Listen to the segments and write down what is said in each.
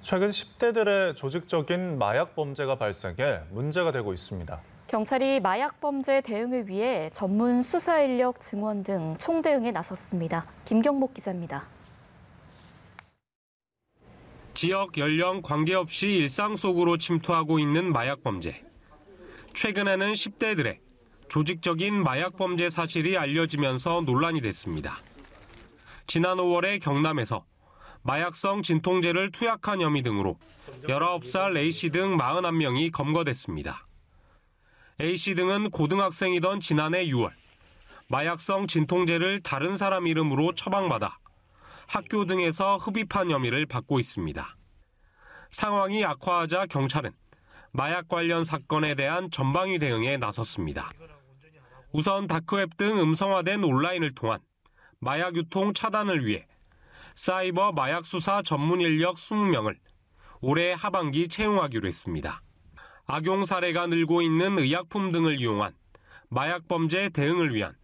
최근 10대들의 조직적인 마약 범죄가 발생해 문제가 되고 있습니다. 경찰이 마약 범죄 대응을 위해 전문 수사 인력 증원 등 총대응에 나섰습니다. 김경목 기자입니다. 지역 연령 관계없이 일상 속으로 침투하고 있는 마약 범죄. 최근에는 10대들의 조직적인 마약 범죄 사실이 알려지면서 논란이 됐습니다. 지난 5월에 경남에서 마약성 진통제를 투약한 혐의 등으로 19살 A씨 등 41명이 검거됐습니다. A씨 등은 고등학생이던 지난해 6월 마약성 진통제를 다른 사람 이름으로 처방받아 학교 등에서 흡입한 혐의를 받고 있습니다. 상황이 악화하자 경찰은 마약 관련 사건에 대한 전방위 대응에 나섰습니다. 우선 다크웹 등 음성화된 온라인을 통한 마약 유통 차단을 위해 사이버 마약 수사 전문 인력 20명을 올해 하반기 채용하기로 했습니다. 악용 사례가 늘고 있는 의약품 등을 이용한 마약 범죄 대응을 위한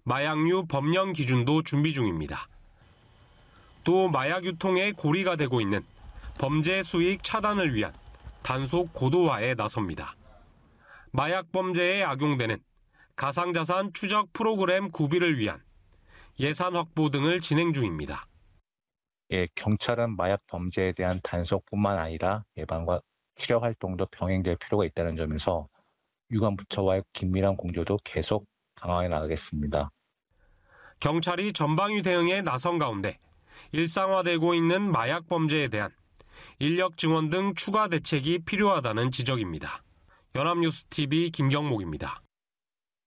마약류 법령 기준도 준비 중입니다. 또 마약 유통에 고리가 되고 있는 범죄 수익 차단을 위한 단속 고도화에 나섭니다. 마약 범죄에 악용되는 가상자산 추적 프로그램 구비를 위한 예산 확보 등을 진행 중입니다. 경찰은 마약 범죄에 대한 단속뿐만 아니라 예방과 치료 활동도 병행될 필요가 있다는 점에서 유관부처와의 긴밀한 공조도 계속 강화해 나가겠습니다. 경찰이 전방위 대응에 나선 가운데 일상화되고 있는 마약 범죄에 대한 인력 증원 등 추가 대책이 필요하다는 지적입니다. 연합뉴스TV 김경목입니다.